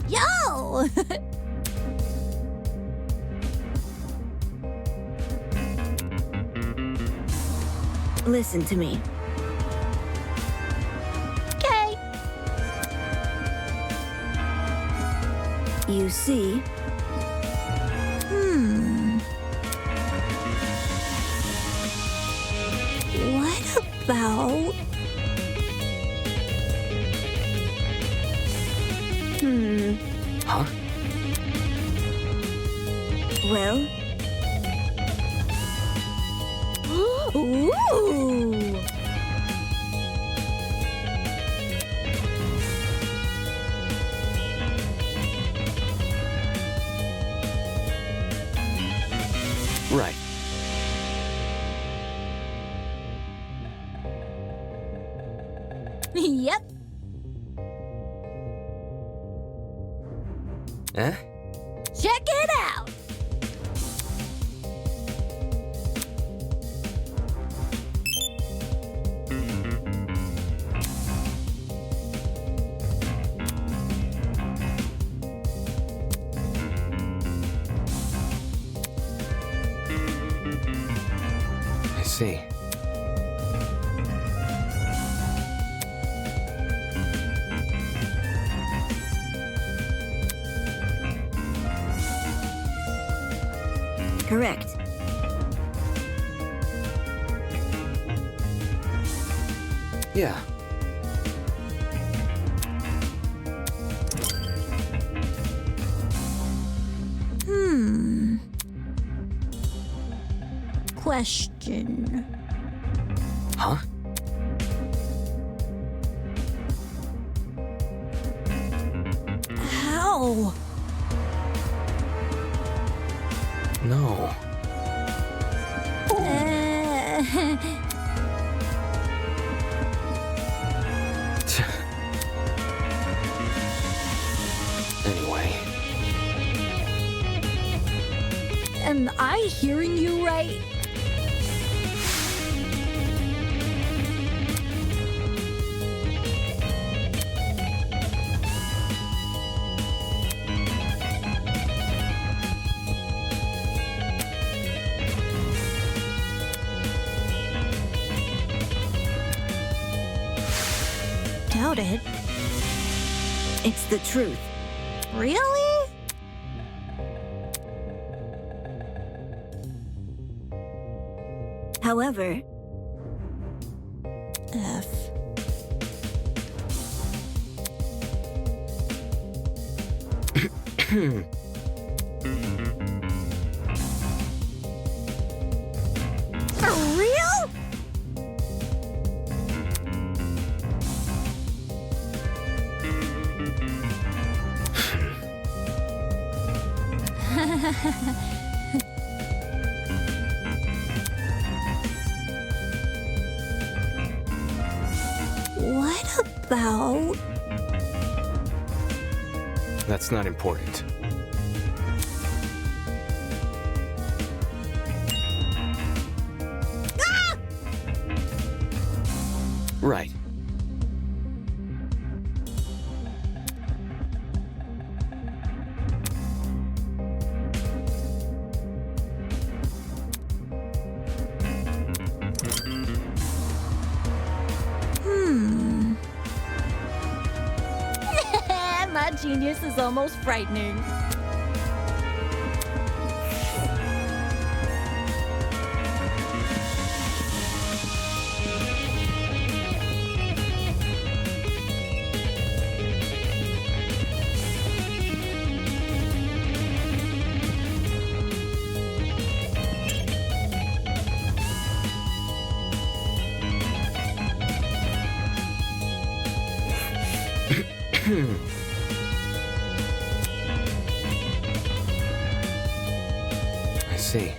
Yo! Listen to me. Okay. You see, What about... Huh? well, Ooh! Right. Yep. Eh? Check it out! I see. correct. Yeah. Question. Huh? How? No. Anyway. Am I hearing you right? Doubt it. It's the truth. Really? However, F. For real? What about... That's not important. Right. My genius is almost frightening. I see.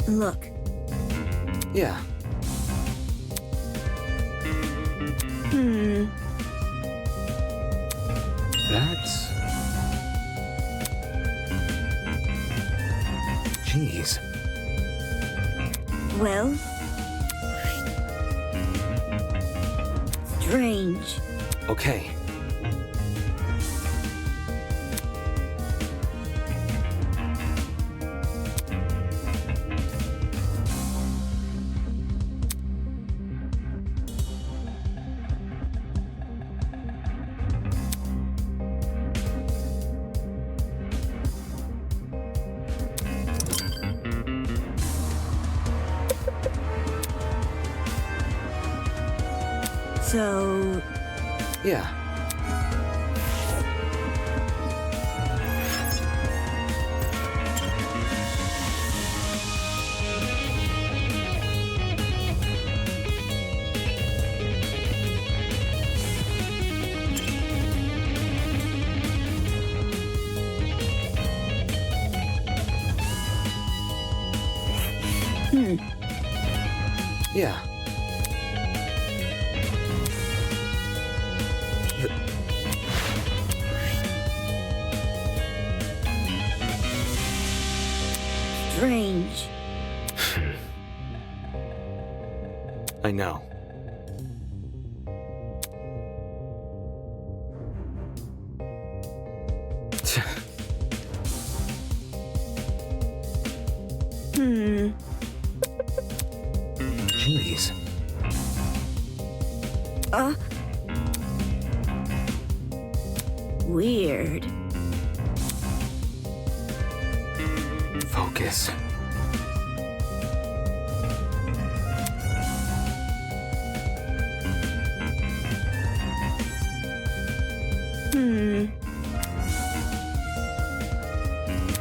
Look. Yeah. That's... Jeez. Well? Strange. Okay. So... Yeah. Yeah. Strange. I know. Jeez. Weird. Focus.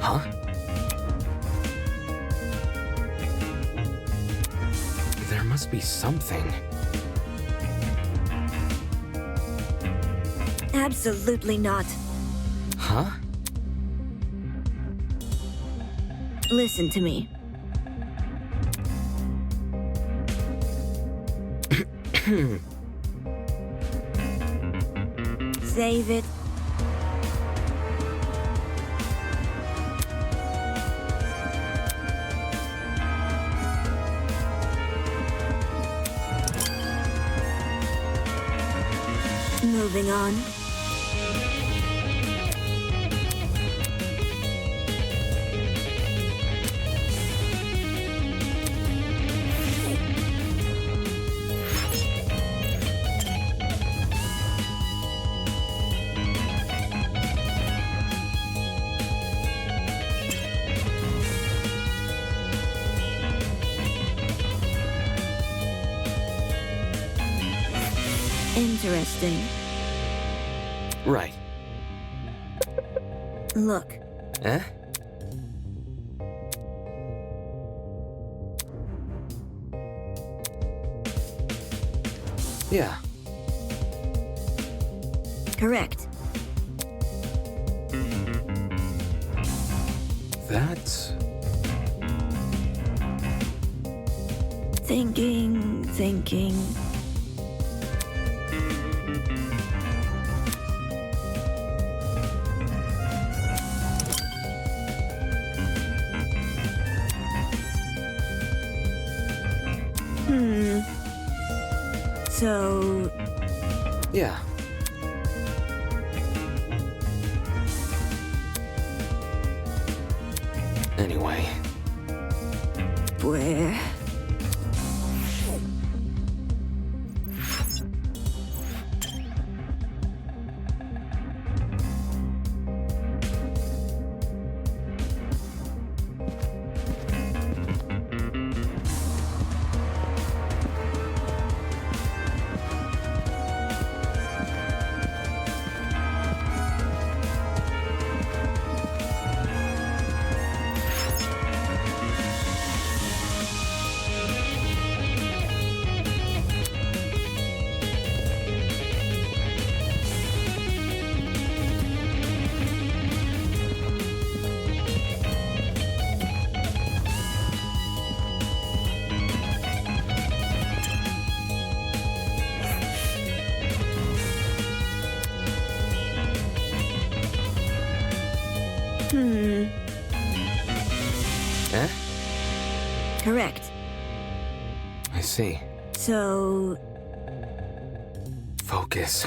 Huh? There must be something. Absolutely not. Huh? Listen to me. Save it. Moving on. Interesting. Right. Look. Eh? Yeah. Correct. That's... Thinking. So... Yeah. Anyway. Where? I see. So, Focus.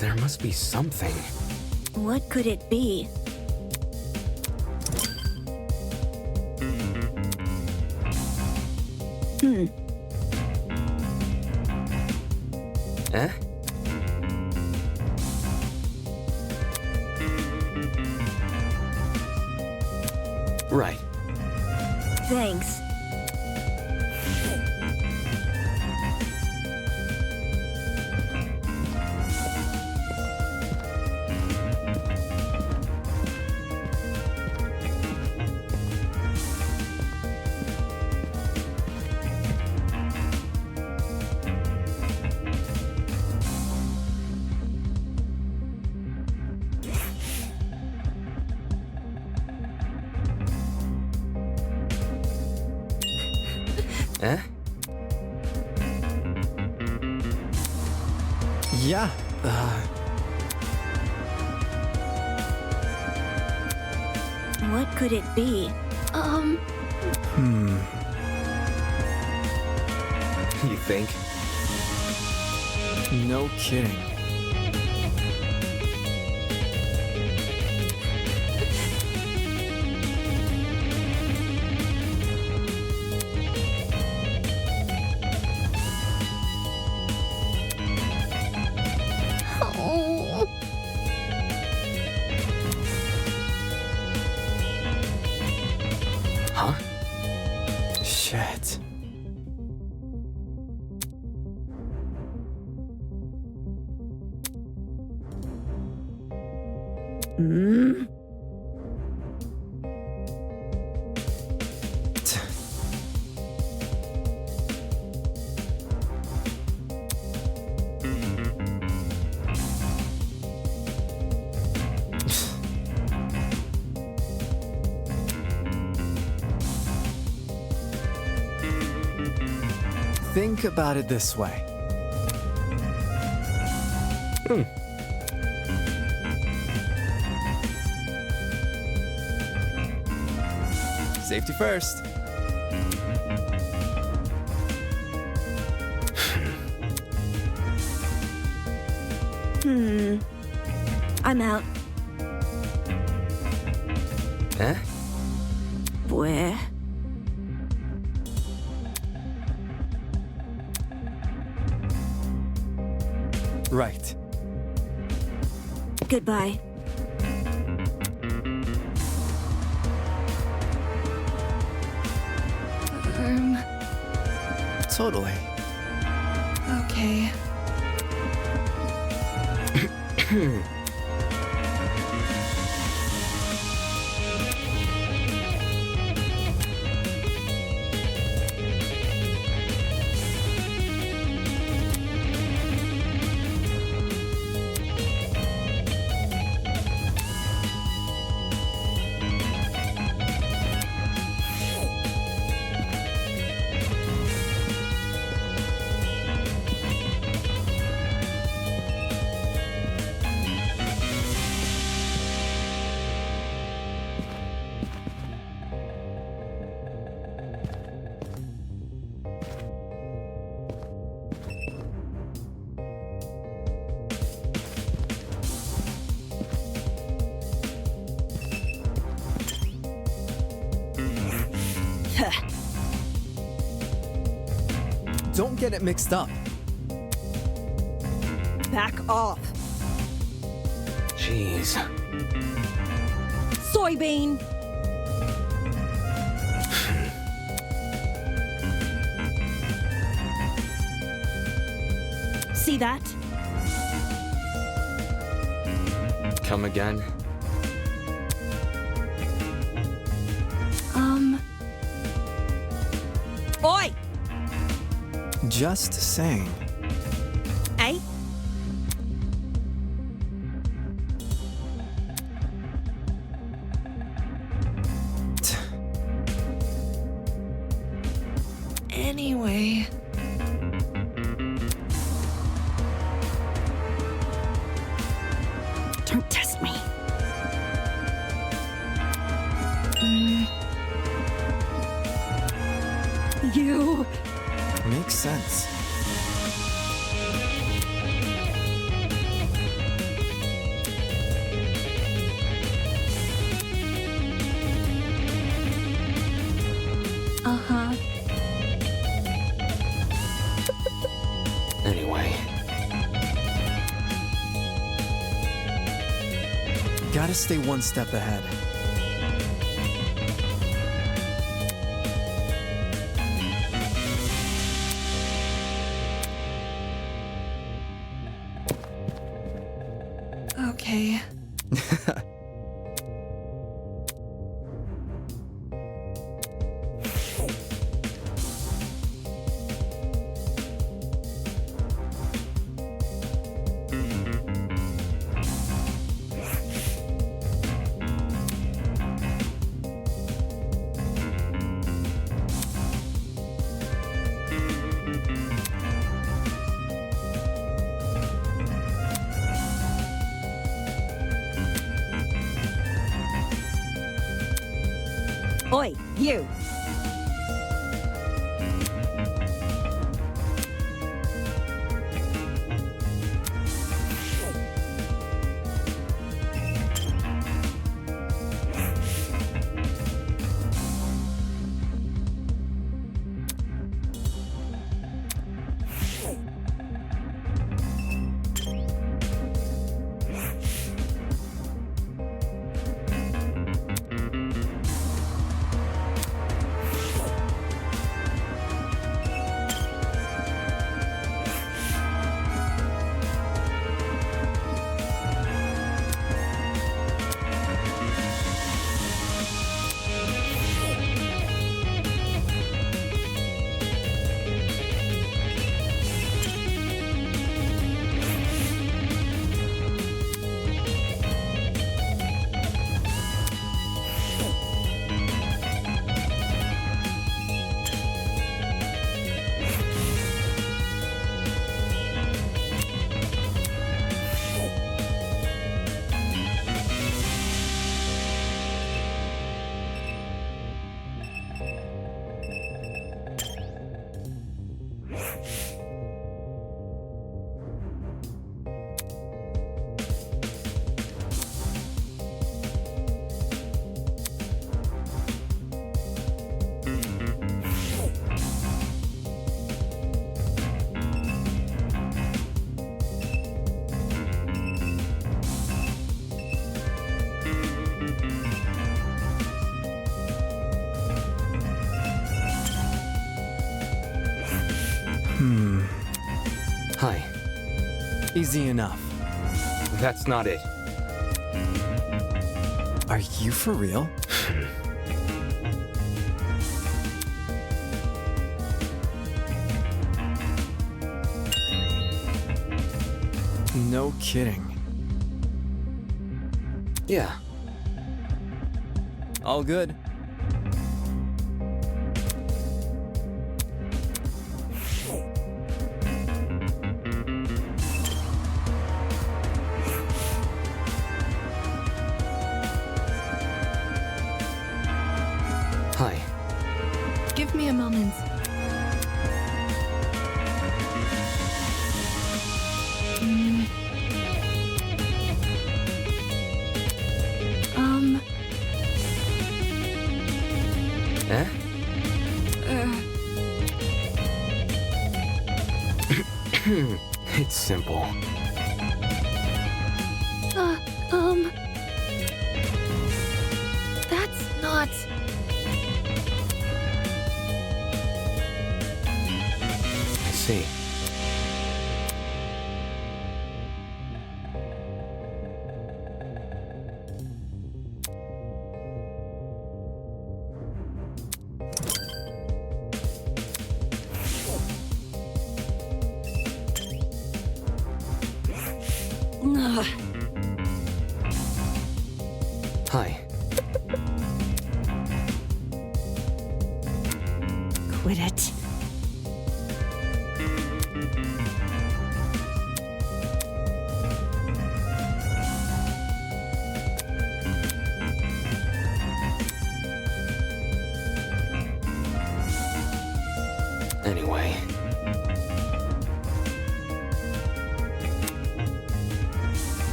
There must be something. what could it be? Eh? Right. Thanks. Eh? Yeah. What could it be? You think? No kidding. Oh. Huh? Shit. Think about it this way. Safety first. I'm out. Eh? Where? Right. Goodbye. Totally. Okay. Don't get it mixed up. Back off. Jeez. Soybean. See that? Come again? Oi! Just saying. Eh? Anyway. Don't test me. you. Makes sense. Uh-huh. Anyway, Gotta stay one step ahead. Okay. Oi, you! hi. Easy enough. That's not it. Are you for real? No kidding. Yeah. All good. Hi. Give me a moment. Mm. Eh? It's simple. That's not... I see. Ugh. Hi. Quit it.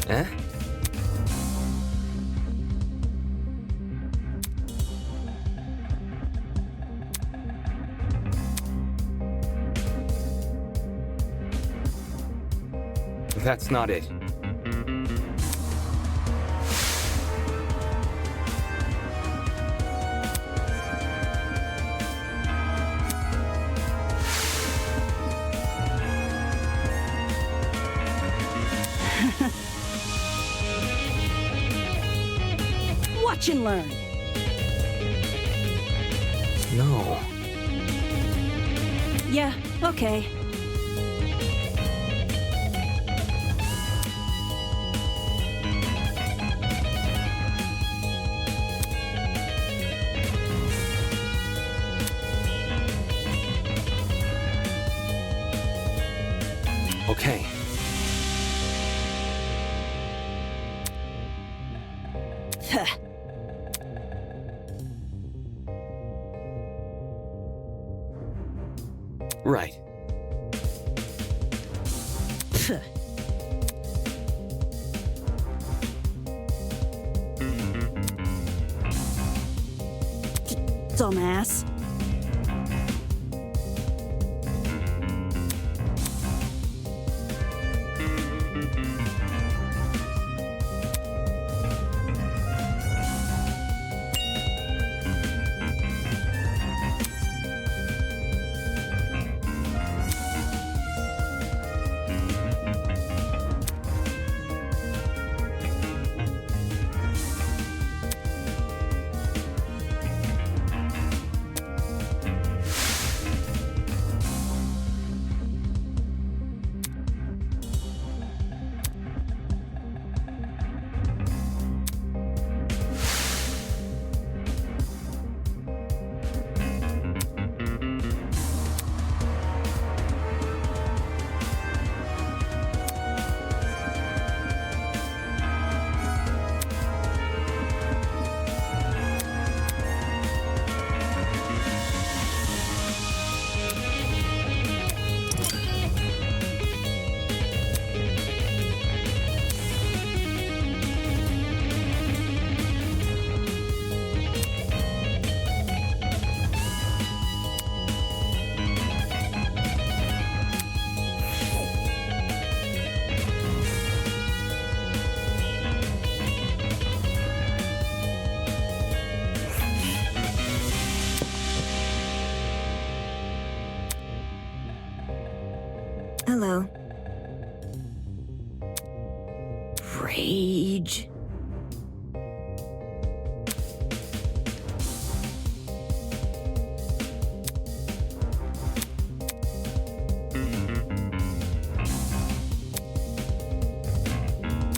Eh? That's not it. Watch and learn. No. Yeah, okay. Okay. Right. Dumbass. Hello. Rage.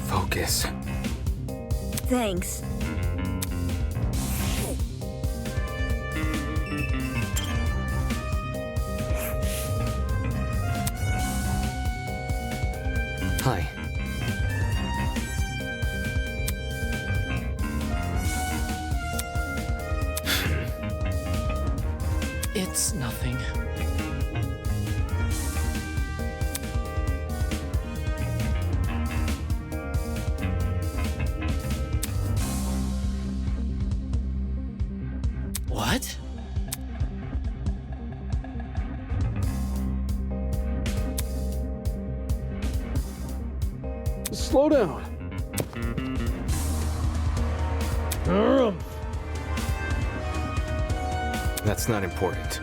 Focus. Thanks. Hi. It's nothing. What? Slow down. That's not important.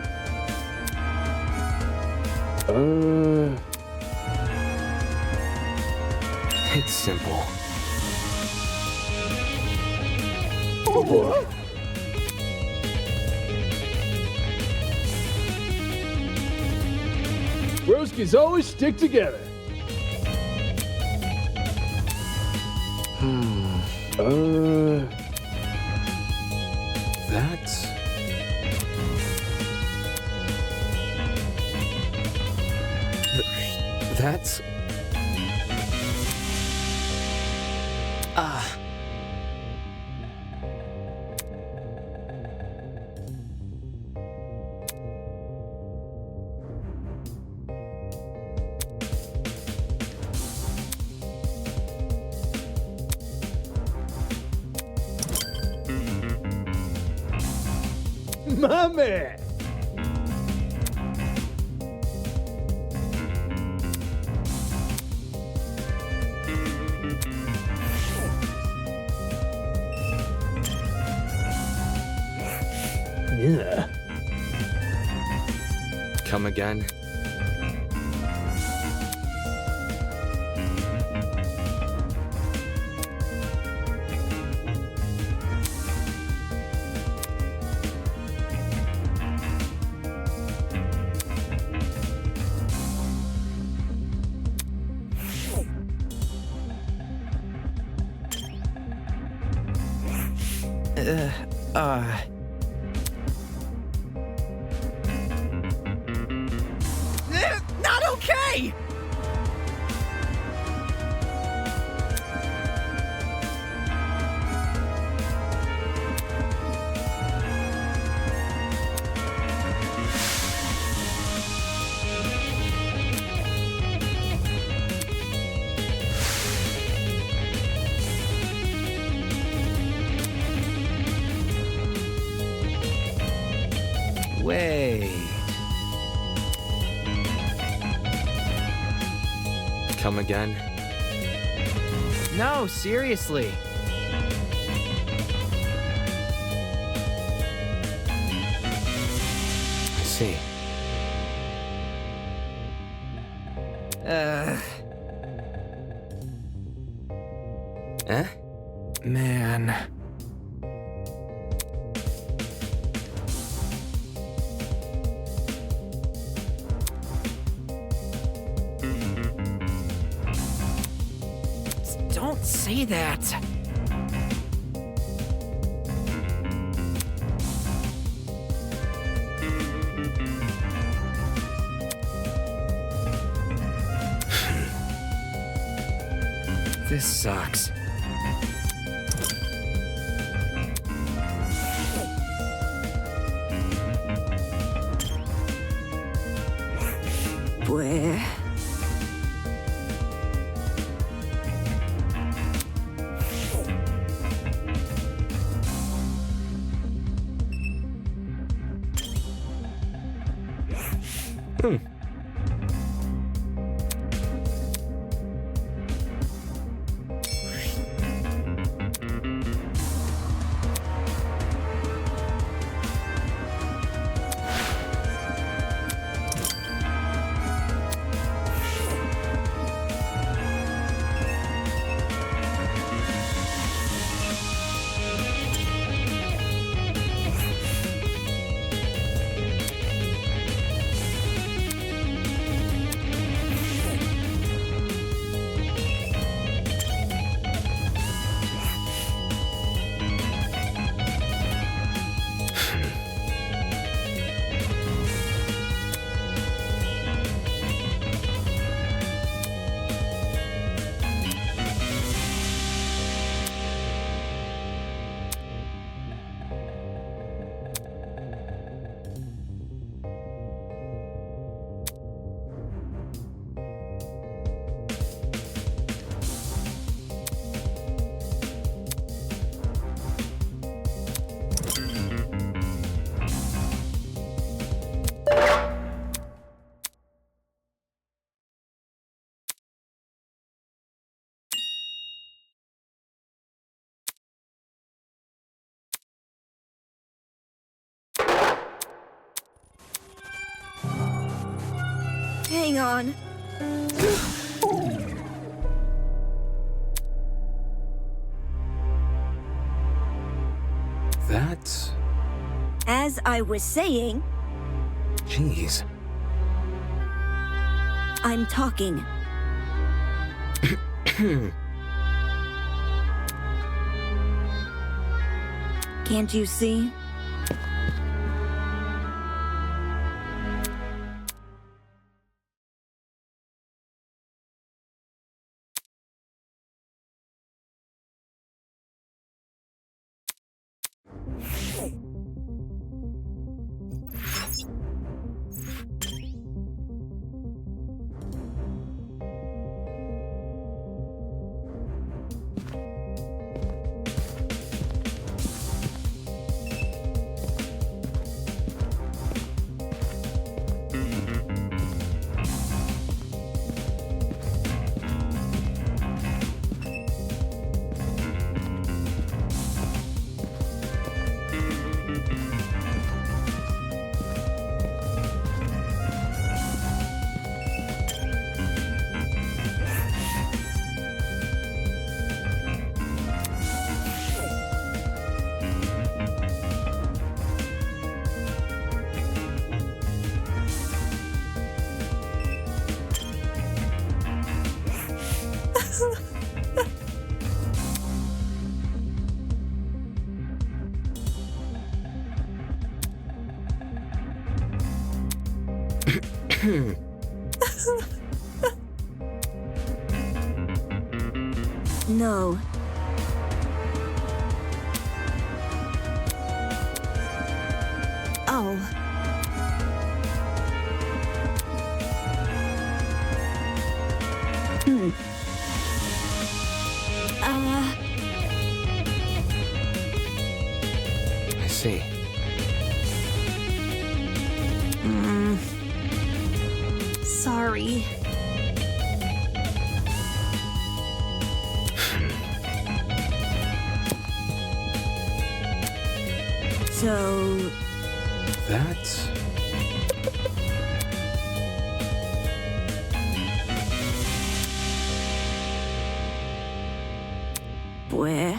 It's simple. What? Broskies always stick together. That's... That's... My man. Yeah. Come again? Not okay! Wait. Come again? No, seriously. I see. Eh? Man. Don't say that. This sucks. Where? Hang on. That's... As I was saying, Jeez. I'm talking. Can't you see? No. Oh. I see. Sorry. So, That's... where?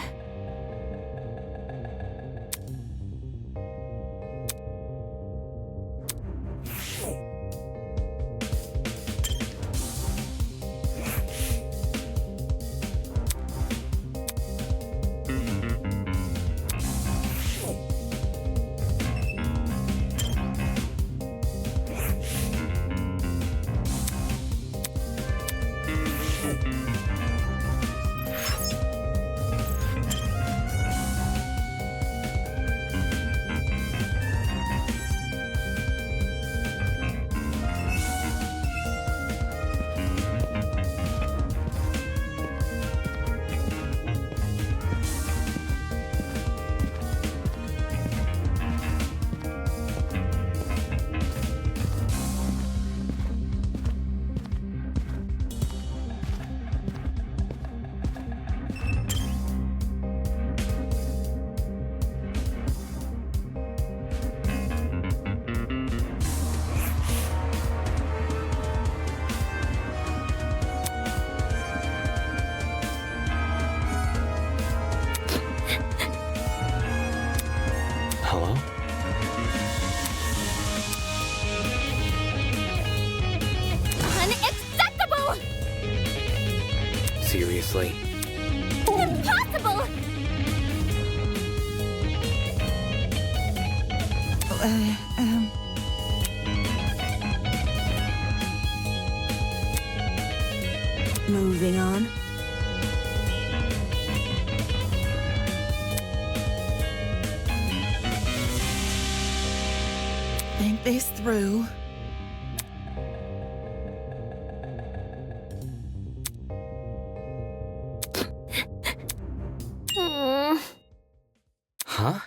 Hello? Unacceptable! Seriously? Impossible! Moving on. Think this through. Huh?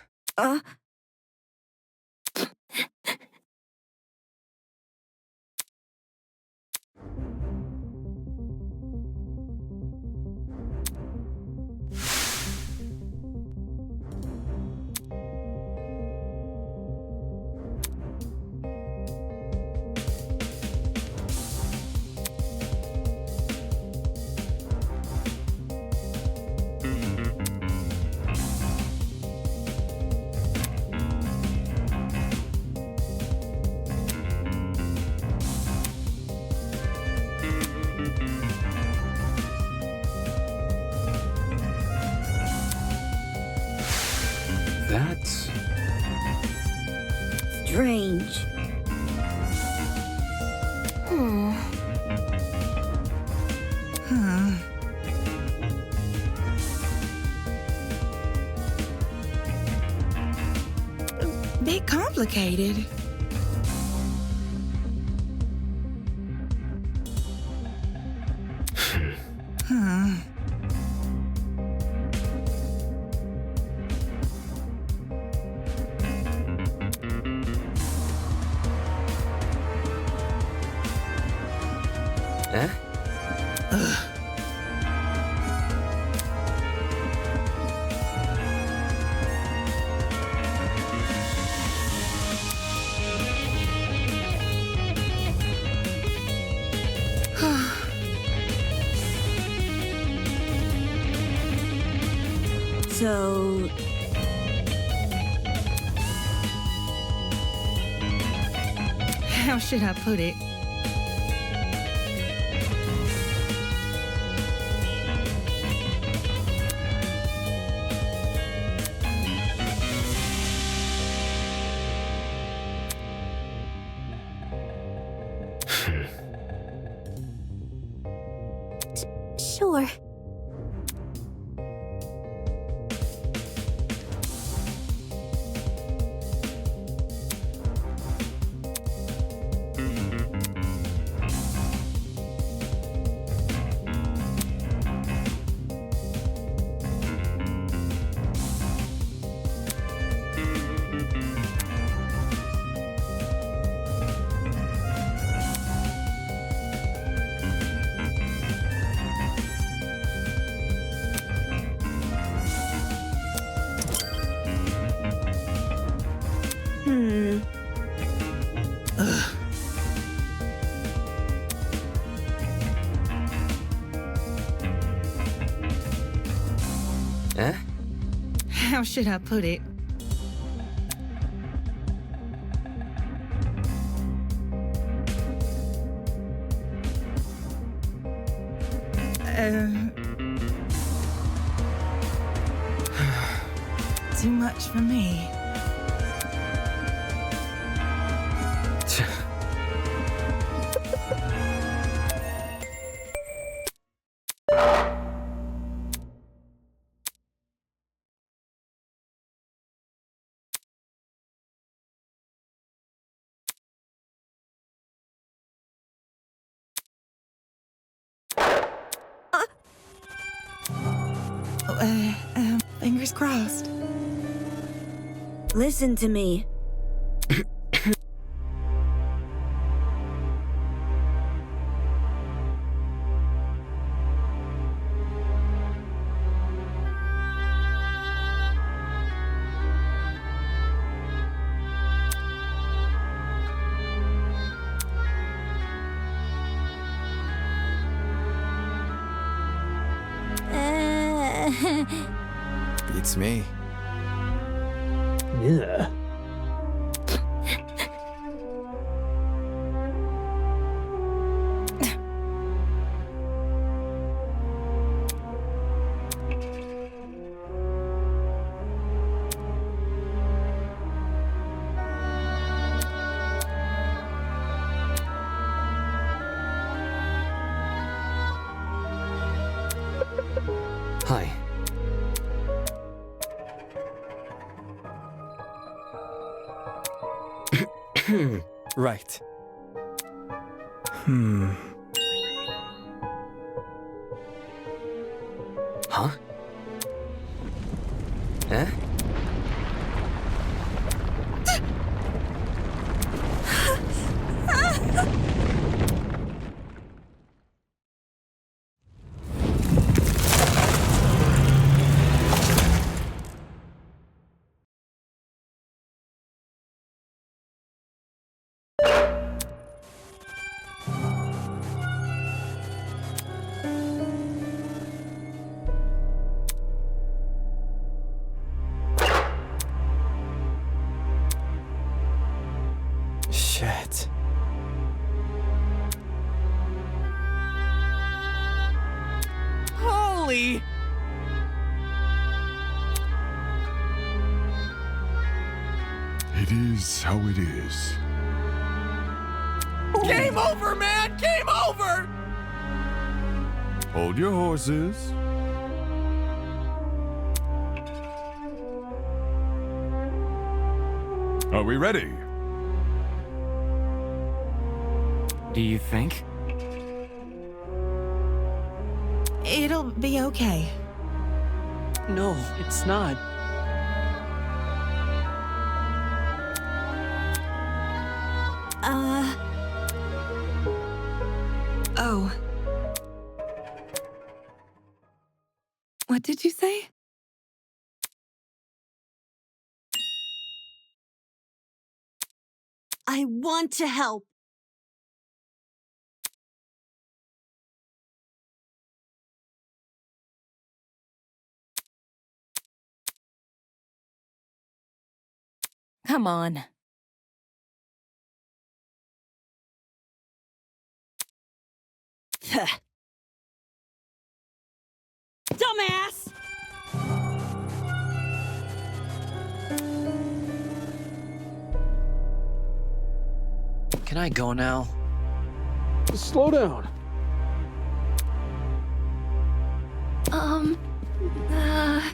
That's... Strange. Bit complicated. Eh? So, How should I put it? Sure. Eh? How should I put it? Too much for me. Fingers crossed. Listen to me. Beats me. Yeah. Hi. Right. Huh? Eh? Shit. Holy! It is how it is. Game over, man! Game over! Hold your horses. Are we ready? Do you think? It'll be okay. No, it's not. Oh. What did you say? I want to help. Come on. Dumbass! Can I go now? Slow down. Um, uh...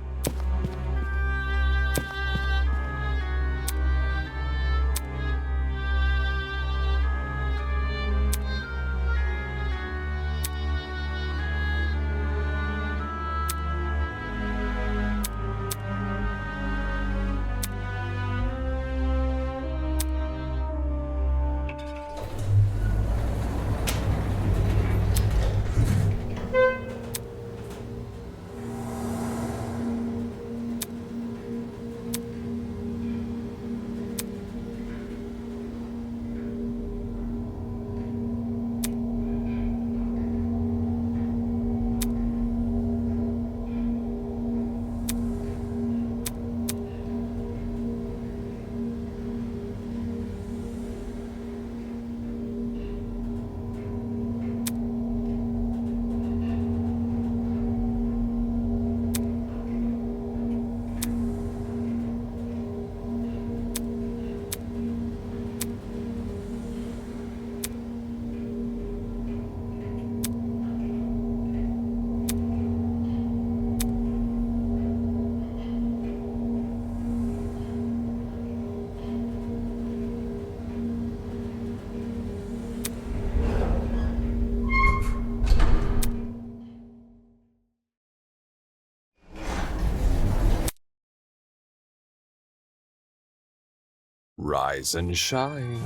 Rise and shine.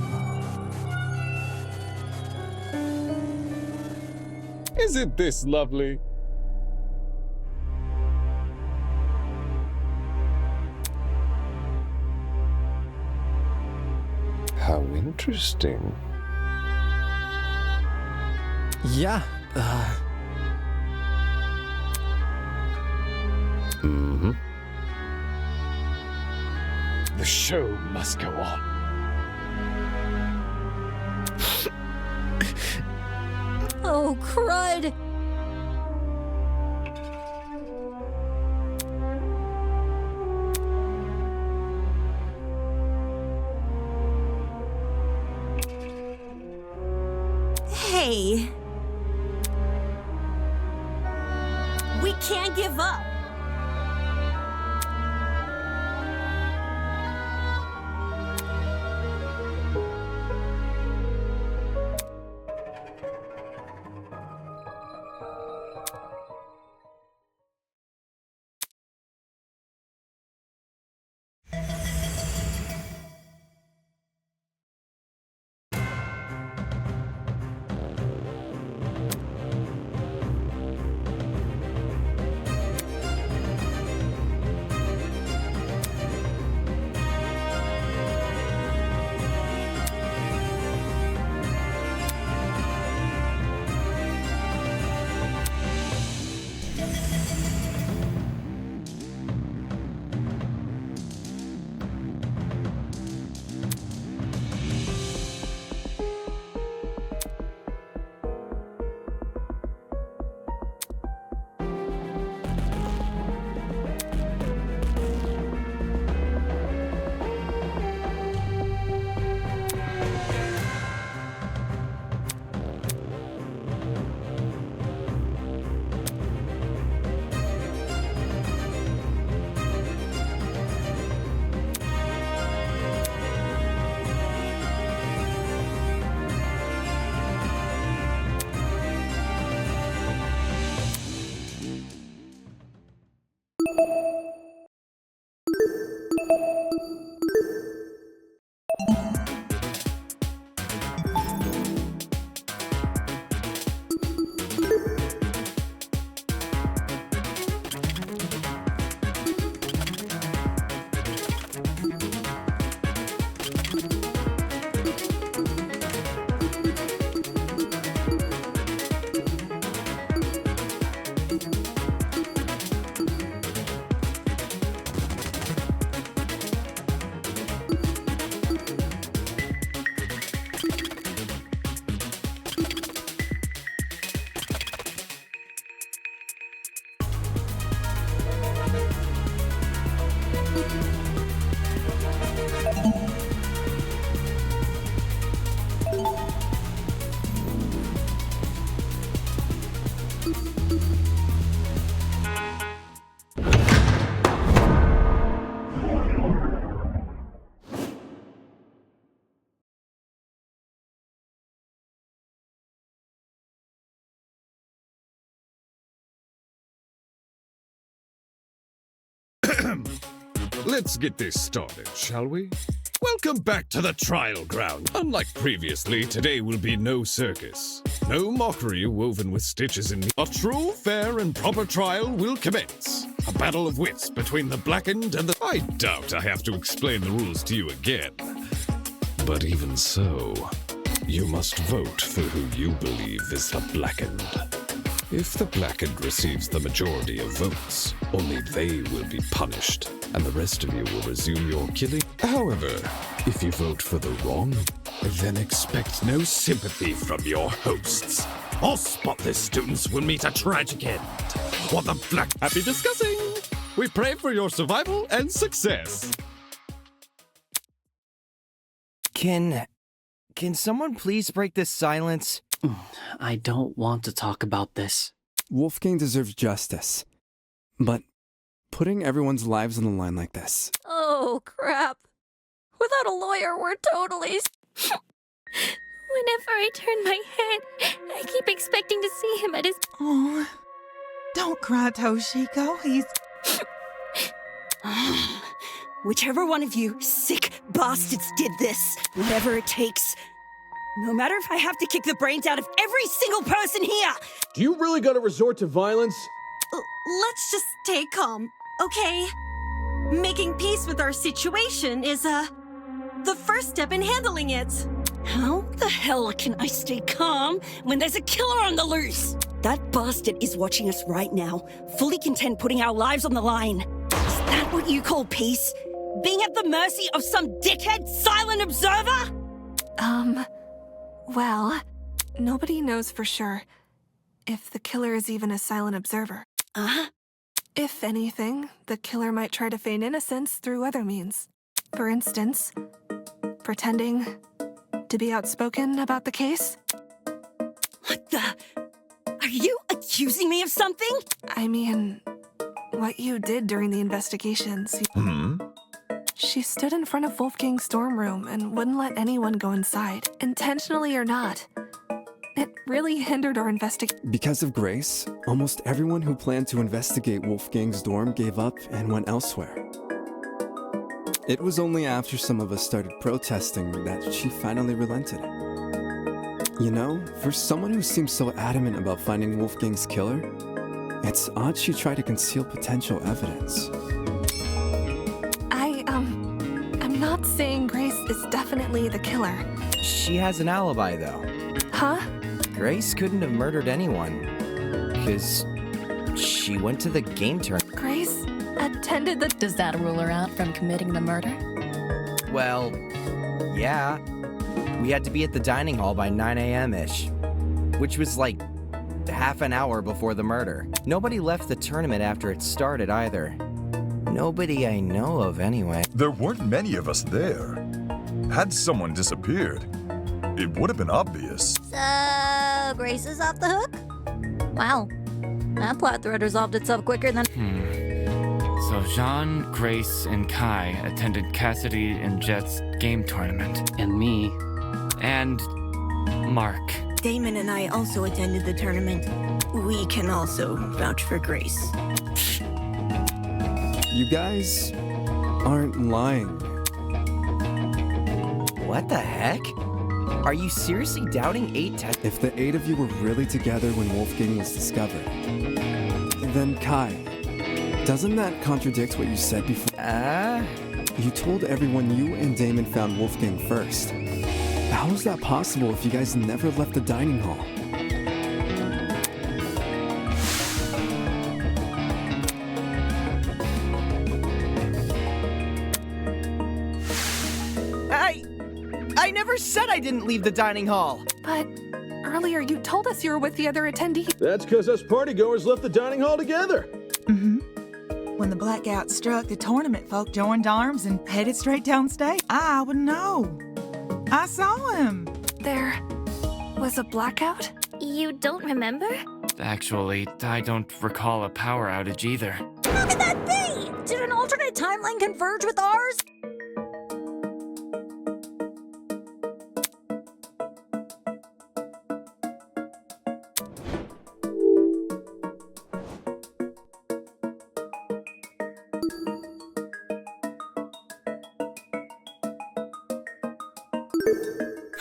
Isn't this lovely? How interesting. Yeah, Mm-hmm. The show must go on. Oh, crud! Hey. We can't give up. Let's get this started, shall we? Welcome back to the trial ground. Unlike previously, today will be no circus. No mockery woven with stitches in. A true, fair, and proper trial will commence. A battle of wits between the blackened and the... I doubt I have to explain the rules to you again. But even so, you must vote for who you believe is the blackened. If the blackened receives the majority of votes, only they will be punished, and the rest of you will resume your killing. However, if you vote for the wrong, then expect no sympathy from your hosts. All spotless students will meet a tragic end. While the black... Happy discussing! We pray for your survival and success. Can someone please break this silence? I don't want to talk about this. Wolfgang deserves justice. But putting everyone's lives on the line like this... Oh, crap. Without a lawyer, we're totally... Whenever I turn my head, I keep expecting to see him at his... Oh, don't cry, Toshiko. He's... Whichever one of you sick bastards did this, whatever it takes. No matter if I have to kick the brains out of every single person here. Do you really gotta resort to violence? Let's just stay calm, okay? Making peace with our situation is, the first step in handling it. How the hell can I stay calm when there's a killer on the loose? That bastard is watching us right now, fully content putting our lives on the line. Is that what you call peace? Being at the mercy of some dickhead silent observer? Well, nobody knows for sure if the killer is even a silent observer. If anything, the killer might try to feign innocence through other means. For instance, pretending to be outspoken about the case. What the? Are you accusing me of something? I mean, what you did during the investigations. She stood in front of Wolfgang's dorm room and wouldn't let anyone go inside, intentionally or not. It really hindered our investigation. Because of Grace, almost everyone who planned to investigate Wolfgang's dorm gave up and went elsewhere. It was only after some of us started protesting that she finally relented. You know, for someone who seems so adamant about finding Wolfgang's killer, it's odd she tried to conceal potential evidence. I'm not saying Grace is definitely the killer. She has an alibi, though. Huh? Grace couldn't have murdered anyone, because she went to the game tournament. Grace attended the... Does that rule her out from committing the murder? Well, yeah. We had to be at the dining hall by 9 a.m.-ish, which was like half an hour before the murder. Nobody left the tournament after it started either. Nobody I know of, anyway. There weren't many of us there. Had someone disappeared, it would have been obvious. So, Grace is off the hook? Wow. That plot thread resolved itself quicker than... So Jean, Grace, and Kai attended Cassidy and Jet's game tournament. And me. And Mark. Damon and I also attended the tournament. We can also vouch for Grace. You guys aren't lying. What the heck? Are you seriously doubting 8 tests? If the 8 of you were really together when Wolfgang was discovered, then Kai, doesn't that contradict what you said before? You told everyone you and Damon found Wolfgang first. How is that possible if you guys never left the dining hall? I never said I didn't leave the dining hall. But earlier you told us you were with the other attendees. That's because us partygoers left the dining hall together. When the blackout struck, the tournament folk joined arms and headed straight downstate. I would know. I saw him. There was a blackout? You don't remember? Actually, I don't recall a power outage either. How could that be? Did an alternate timeline converge with ours?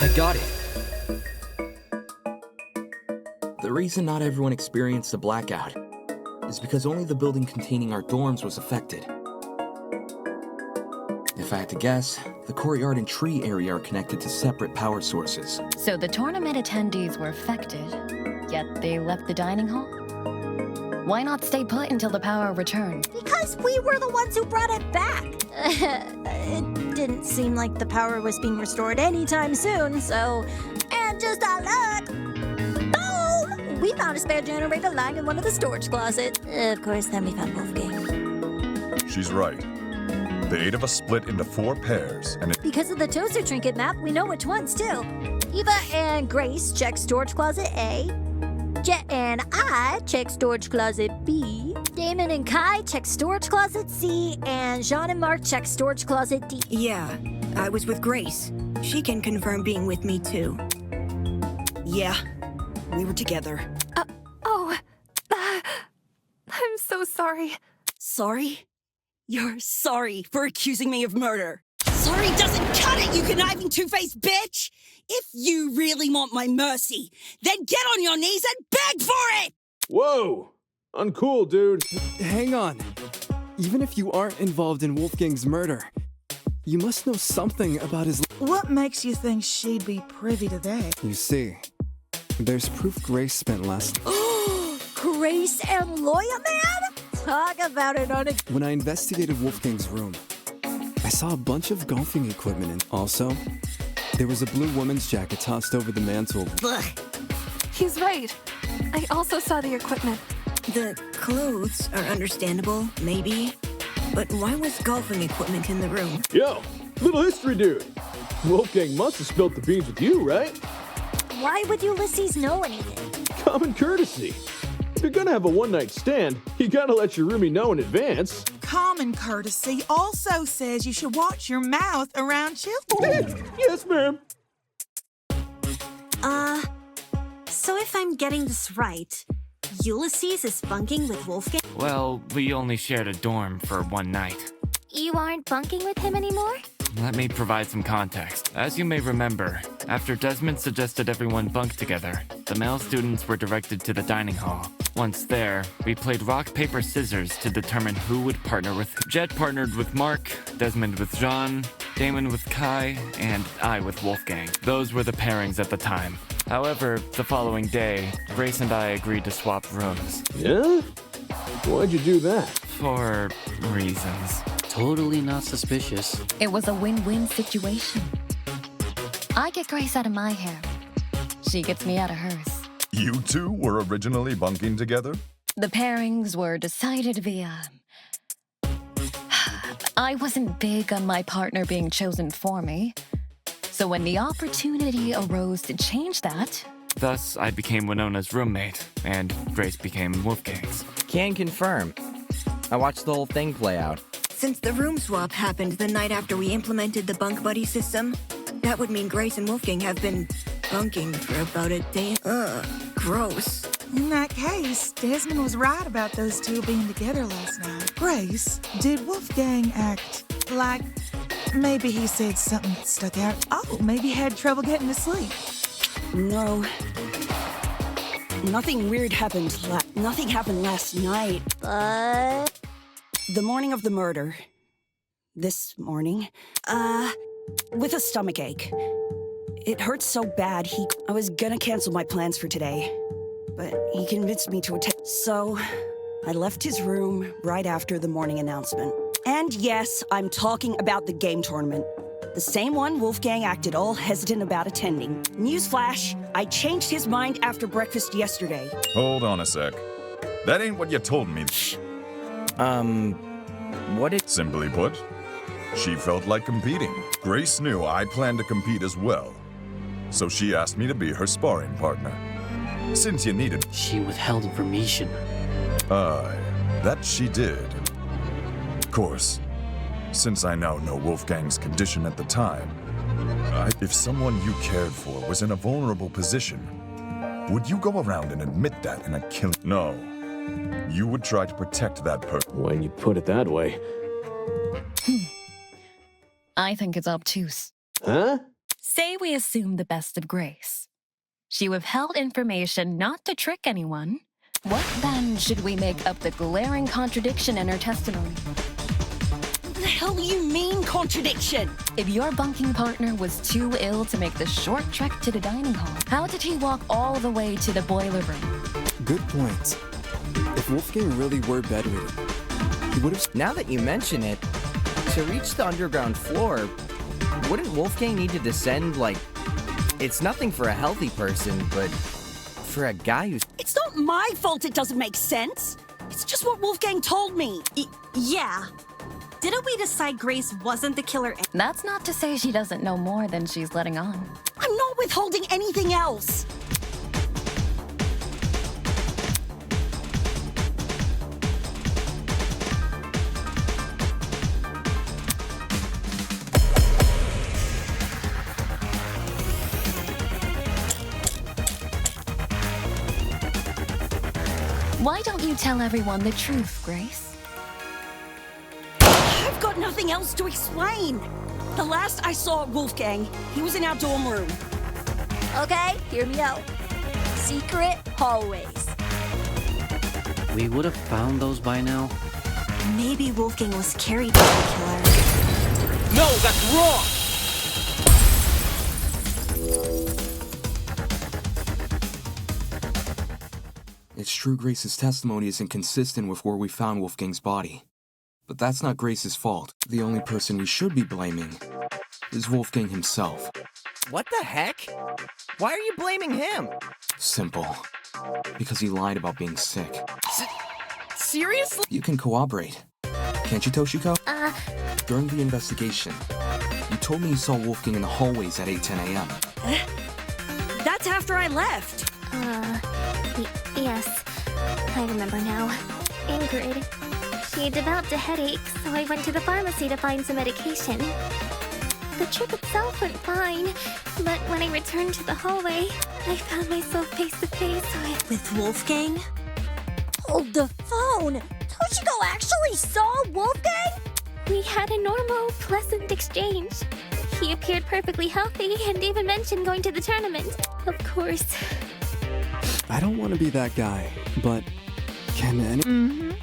I got it. The reason not everyone experienced the blackout is because only the building containing our dorms was affected. If I had to guess, the courtyard and tree area are connected to separate power sources. So the tournament attendees were affected, yet they left the dining hall? Why not stay put until the power returned? Because we were the ones who brought it back. It didn't seem like the power was being restored anytime soon, so... And just our luck, boom! We found a spare generator lying in one of the storage closets. Of course, then we found Wolfgang. She's right. The 8 of us split into 4 pairs, and Because of the toaster trinket map, we know which ones, too. Eva and Grace check storage closet A. Jet and I check storage closet B. Damon and Kai check storage closet C. And Jean and Mark check storage closet D. Yeah, I was with Grace. She can confirm being with me, too. Yeah, we were together. I'm so sorry. Sorry? You're sorry for accusing me of murder. Sorry doesn't cut it, you conniving two-faced bitch! If you really want my mercy, then get on your knees and beg for it! Whoa! Uncool, dude. Hang on. Even if you aren't involved in Wolfgang's murder, you must know something about his... What makes you think she'd be privy to that? You see, there's proof Grace spent last... Grace and Loya, man? Talk about it on a... When I investigated Wolfgang's room, I saw a bunch of golfing equipment and also, there was a blue woman's jacket tossed over the mantle. Ugh. He's right. I also saw the equipment. The clothes are understandable, maybe. But why was golfing equipment in the room? Yo, little history dude. Wolfgang must have spilled the beans with you, right? Why would Ulysses know anything? Common courtesy. If you're gonna have a one-night stand, you gotta let your roomie know in advance. Common courtesy also says you should watch your mouth around children. Yes, ma'am. So if I'm getting this right, Ulysses is bunking with Wolfgang? Well, we only shared a dorm for one night. You aren't bunking with him anymore? Let me provide some context. As you may remember, after Desmond suggested everyone bunk together, the male students were directed to the dining hall. Once there, we played rock, paper, scissors to determine who would partner with. Jet partnered with Mark, Desmond with Jean, Damon with Kai, and I with Wolfgang. Those were the pairings at the time. However, the following day, Grace and I agreed to swap rooms. Yeah? Why'd you do that? For reasons. Totally not suspicious. It was a win-win situation. I get Grace out of my hair. She gets me out of hers. you two were originally bunking together? The pairings were decided via... I wasn't big on my partner being chosen for me. So when the opportunity arose to change that... Thus, I became Winona's roommate, and Grace became Wolfgang's. Can confirm. I watched the whole thing play out. Since the room swap happened the night after we implemented the bunk buddy system, that would mean Grace and Wolfgang have been bunking for about a day. Ugh, gross. In that case, Desmond was right about those two being together last night. Grace, did Wolfgang act like maybe he said something that stuck out? Oh, maybe he had trouble getting to sleep. No. Nothing weird happened. Nothing happened last night. But... The morning of the murder. This morning. With a stomachache. It hurt so bad, I was gonna cancel my plans for today. But he convinced me to attend. So, I left his room right after the morning announcement. And yes, I'm talking about the game tournament. The same one Wolfgang acted all hesitant about attending. Newsflash, I changed his mind after breakfast yesterday. Hold on a sec. That ain't what you told me. What did... Simply put, she felt like competing. Grace knew I planned to compete as well, so she asked me to be her sparring partner. Since you needed... She withheld information. Aye, that she did. Of course, since I now know Wolfgang's condition at the time, if someone you cared for was in a vulnerable position, would you go around and admit that in a kill? No. You would try to protect that person. When you put it that way. I think it's obtuse. Huh? Say we assume the best of Grace. She withheld information not to trick anyone. What then should we make up the glaring contradiction in her testimony? What the hell do you mean, contradiction? If your bunking partner was too ill to make the short trek to the dining hall, how did he walk all the way to the boiler room? Good point. If Wolfgang really were bedridden, he would have... Now that you mention it, to reach the underground floor, wouldn't Wolfgang need to descend, like... It's nothing for a healthy person, but for a guy who's... It's not my fault it doesn't make sense. It's just what Wolfgang told me. Yeah. Didn't we decide Grace wasn't the killer? That's not to say she doesn't know more than she's letting on. I'm not withholding anything else. Why don't you tell everyone the truth, Grace? I've got nothing else to explain. The last I saw Wolfgang, he was in our dorm room. Okay, hear me out. Secret hallways. We would have found those by now. Maybe Wolfgang was carried by the killer. No, that's wrong! It's true Grace's testimony is inconsistent with where we found Wolfgang's body. But that's not Grace's fault. The only person we should be blaming is Wolfgang himself. What the heck? Why are you blaming him? Simple. Because he lied about being sick. Seriously? You can cooperate. Can't you, Toshiko? During the investigation, you told me you saw Wolfgang in the hallways at 8:10 a.m. That's after I left. Yes, I remember now. Ingrid. She had developed a headache, so I went to the pharmacy to find some medication. The trip itself went fine, but when I returned to the hallway, I found myself face to face with Wolfgang? Hold the phone! Toshiko actually saw Wolfgang? We had a normal, pleasant exchange. He appeared perfectly healthy and even mentioned going to the tournament. Of course. I don't want to be that guy, but can any...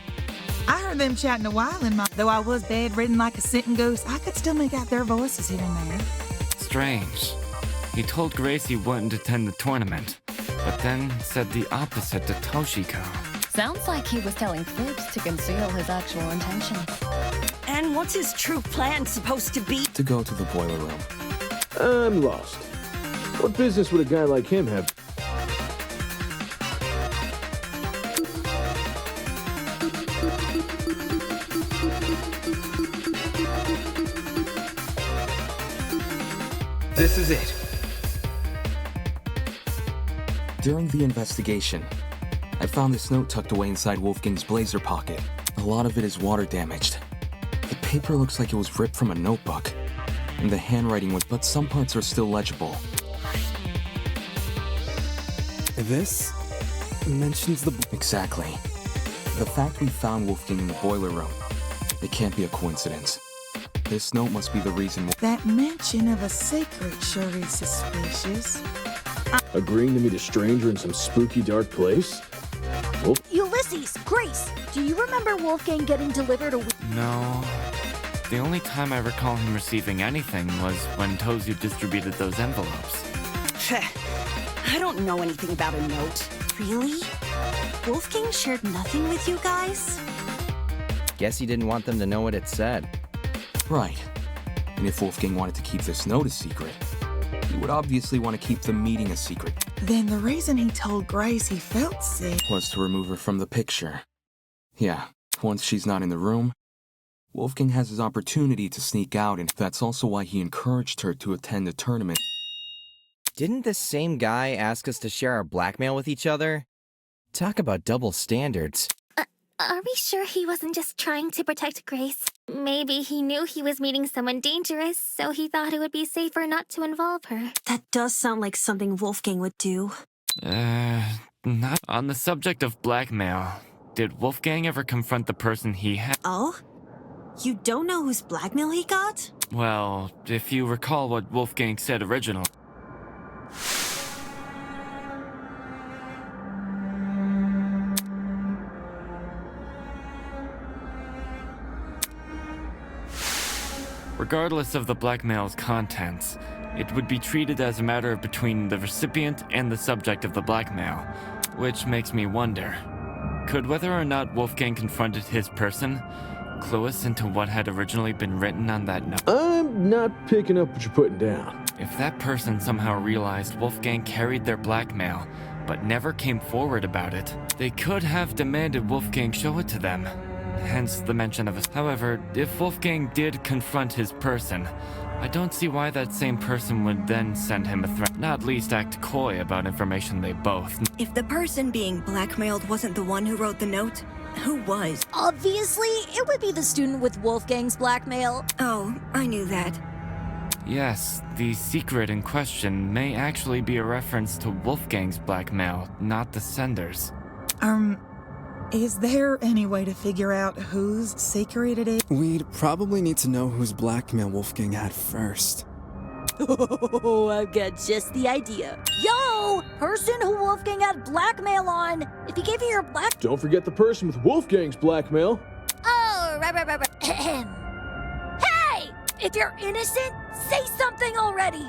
I heard them chatting a while in my... Though I was bedridden like a sitting ghost, I could still make out their voices here and there. Strange. He told Grace he wouldn't attend the tournament, but then said the opposite to Toshiko. Sounds like he was telling fibs to conceal his actual intentions. And what's his true plan supposed to be? To go to the boiler room. I'm lost. What business would a guy like him have? This is it. During the investigation, I found this note tucked away inside Wolfgang's blazer pocket. A lot of it is water damaged. The paper looks like it was ripped from a notebook, and the handwriting was, but some parts are still legible. This mentions the... Exactly. The fact we found Wolfgang in the boiler room, it can't be a coincidence. This note must be the reason... That mention of a secret sure is suspicious. Agreeing to meet a stranger in some spooky, dark place? Ulysses, Grace, do you remember Wolfgang getting delivered a... No. The only time I recall him receiving anything was when Tozu distributed those envelopes. I don't know anything about a note. Really? Wolfgang shared nothing with you guys? Guess he didn't want them to know what it said. Right. And if Wolfgang wanted to keep this note a secret, he would obviously want to keep the meeting a secret. Then the reason he told Grace he felt sick was to remove her from the picture. Yeah, once she's not in the room, Wolfgang has his opportunity to sneak out, and that's also why he encouraged her to attend the tournament. Didn't this same guy ask us to share our blackmail with each other? Talk about double standards. Are we sure he wasn't just trying to protect Grace? Maybe he knew he was meeting someone dangerous, so he thought it would be safer not to involve her. That does sound like something Wolfgang would do. Not on the subject of blackmail. Did Wolfgang ever confront the person he had? Oh? You don't know whose blackmail he got? Well, if you recall what Wolfgang said originally. Regardless of the blackmail's contents, it would be treated as a matter between the recipient and the subject of the blackmail, which makes me wonder, could whether or not Wolfgang confronted his person clue us into what had originally been written on that note? I'm not picking up what you're putting down. If that person somehow realized Wolfgang carried their blackmail, but never came forward about it, they could have demanded Wolfgang show it to them. Hence the mention of us. However, if Wolfgang did confront his person, I don't see why that same person would then send him a threat, not least act coy about information they both. If the person being blackmailed wasn't the one who wrote the note, who was? Obviously, it would be the student with Wolfgang's blackmail. Oh, I knew that. Yes, the secret in question may actually be a reference to Wolfgang's blackmail, not the sender's. Is there any way to figure out whose secret it is? We'd probably need to know whose blackmail Wolfgang had first. Oh, I've got just the idea. Yo! Person who Wolfgang had blackmail on! If he gave you your black... Don't forget the person with Wolfgang's blackmail. Oh, right. Hey! If you're innocent, say something already!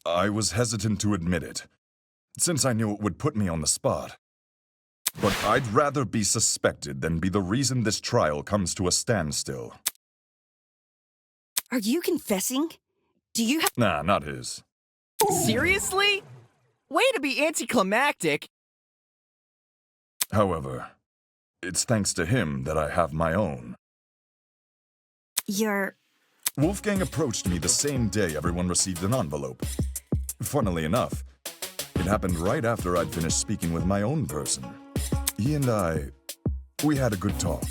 I was hesitant to admit it, since I knew it would put me on the spot. But I'd rather be suspected than be the reason this trial comes to a standstill. Are you confessing? Do you have— Nah, not his. Seriously? Way to be anticlimactic! However, it's thanks to him that I have my own. Wolfgang approached me the same day everyone received an envelope. Funnily enough, it happened right after I'd finished speaking with my own person. He and we had a good talk.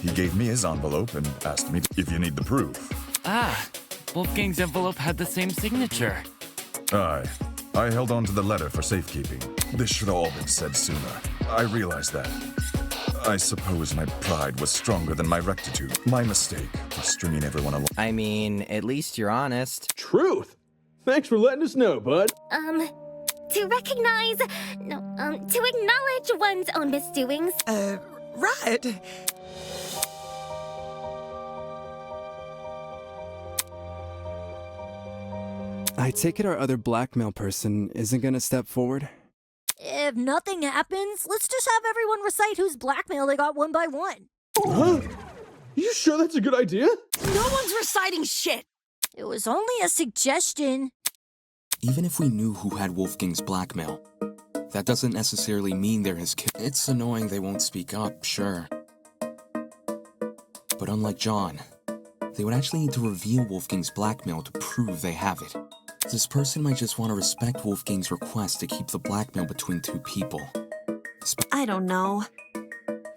He gave me his envelope and asked me if you need the proof. Ah, Wolfgang's envelope had the same signature. I held on to the letter for safekeeping. This should have all been said sooner. I realized that. I suppose my pride was stronger than my rectitude. My mistake for stringing everyone along. I mean, at least you're honest. Truth! Thanks for letting us know, bud. To recognize, to acknowledge one's own misdoings. Right. I take it our other blackmail person isn't gonna step forward? If nothing happens, let's just have everyone recite whose blackmail they got one by one. Huh? You sure that's a good idea? No one's reciting shit! It was only a suggestion. Even if we knew who had Wolfgang's blackmail, that doesn't necessarily mean they're his kid. It's annoying they won't speak up, sure. But unlike John, they would actually need to reveal Wolfgang's blackmail to prove they have it. This person might just want to respect Wolfgang's request to keep the blackmail between two people. I don't know.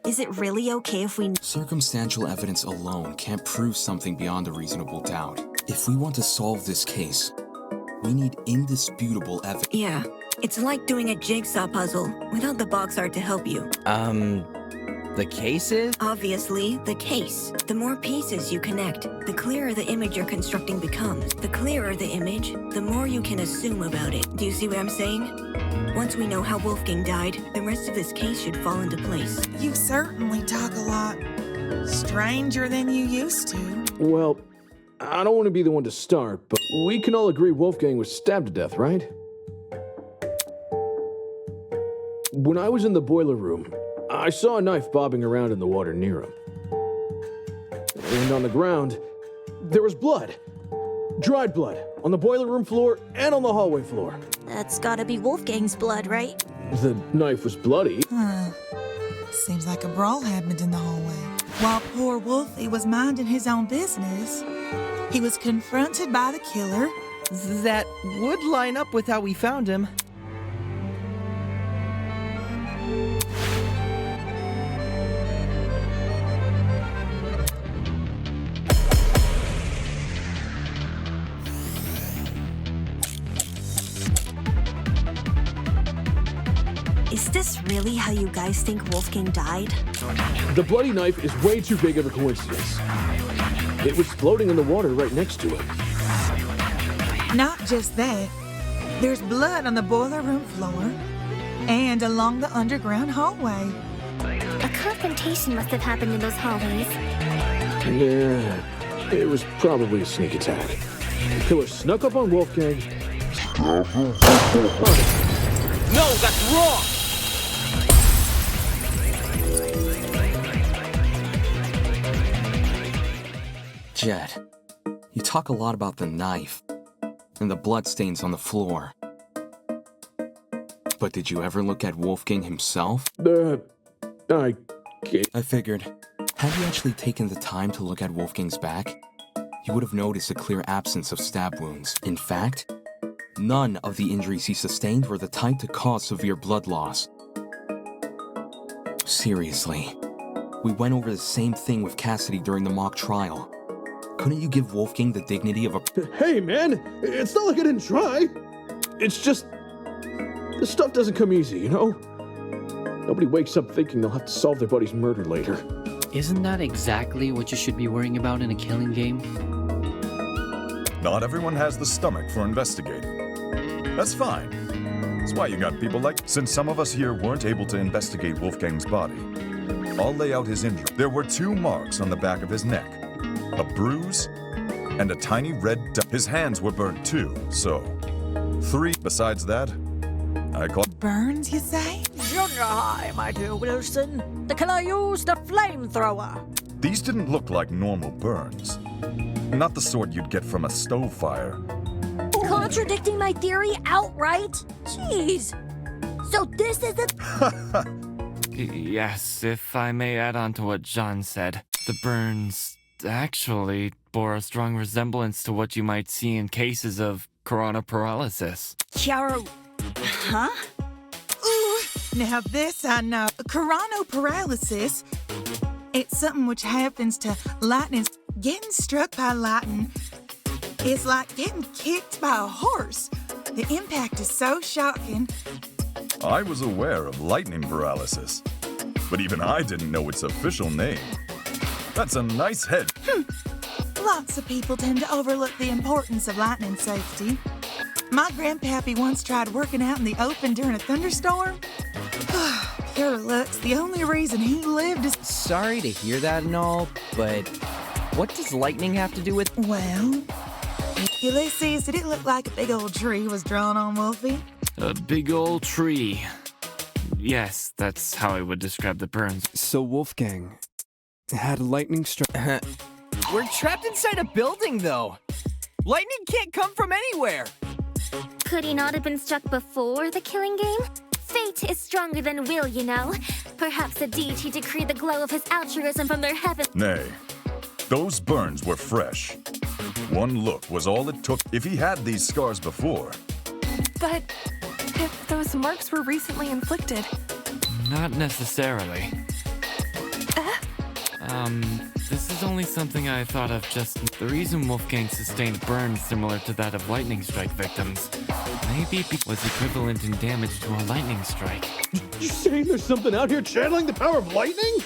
Is it really okay if we— Circumstantial evidence alone can't prove something beyond a reasonable doubt. If we want to solve this case, we need indisputable evidence. Yeah, it's like doing a jigsaw puzzle without the box art to help you. The case is? Obviously, the case. The more pieces you connect, the clearer the image you're constructing becomes. The clearer the image, the more you can assume about it. Do you see what I'm saying? Once we know how Wolfgang died, the rest of this case should fall into place. You certainly talk a lot stranger than you used to. Well, I don't want to be the one to start, but we can all agree Wolfgang was stabbed to death, right? When I was in the boiler room, I saw a knife bobbing around in the water near him. And on the ground, there was blood. Dried blood. On the boiler room floor and on the hallway floor. That's gotta be Wolfgang's blood, right? The knife was bloody. Seems like a brawl happened in the hallway. While poor Wolfie was minding his own business, he was confronted by the killer. That would line up with how we found him. Is this really how you guys think Wolfgang died? The bloody knife is way too big of a coincidence. It was floating in the water right next to him. Not just that, there's blood on the boiler room floor and along the underground hallway. A confrontation must have happened in those hallways. Yeah, it was probably a sneak attack. The killer snuck up on Wolfgang. No, that's wrong! Jed, you talk a lot about the knife and the bloodstains on the floor. But did you ever look at Wolfgang himself? I figured, had you actually taken the time to look at Wolfgang's back, you would have noticed a clear absence of stab wounds. In fact, none of the injuries he sustained were the type to cause severe blood loss. Seriously, we went over the same thing with Cassidy during the mock trial. Couldn't you give Wolfgang the dignity of a... Hey, man! It's not like I didn't try! It's just... this stuff doesn't come easy, you know? Nobody wakes up thinking they'll have to solve their buddy's murder later. Isn't that exactly what you should be worrying about in a killing game? Not everyone has the stomach for investigating. That's fine. That's why you got people like... Since some of us here weren't able to investigate Wolfgang's body, I'll lay out his injury. There were 2 marks on the back of his neck. A bruise, and a tiny red dot. His hands were burnt too, so 3. Besides that, I call... Burns, you say? Junior high, my dear Wilson. The killer used a flamethrower. These didn't look like normal burns. Not the sort you'd get from a stove fire. Contradicting my theory outright? Jeez. So this isn't... Yes, if I may add on to what John said, the burns actually bore a strong resemblance to what you might see in cases of corona paralysis. Chiaro... Huh? Ooh, now this I know. Coronoparalysis. It's something which happens to lightning. Getting struck by lightning is like getting kicked by a horse. The impact is so shocking. I was aware of lightning paralysis, but even I didn't know its official name. That's a nice head. Lots of people tend to overlook the importance of lightning safety. My grandpappy once tried working out in the open during a thunderstorm. Pure luck's the only reason he lived is... Sorry to hear that and all, but what does lightning have to do with... Well, Ulysses, did it look like a big old tree was drawn on Wolfie? A big old tree. Yes, that's how I would describe the burns. So Wolfgang had a lightning strike. We're trapped inside a building, though. Lightning can't come from anywhere. Could he not have been struck before the killing game? Fate is stronger than will, you know. Perhaps a deity decreed the glow of his altruism from their heaven. Nay, those burns were fresh. One look was all it took. If he had these scars before... But if those marks were recently inflicted... Not necessarily. This is only something I thought of just... The reason Wolfgang sustained burns similar to that of lightning strike victims maybe was equivalent in damage to a lightning strike. You saying there's something out here channeling the power of lightning?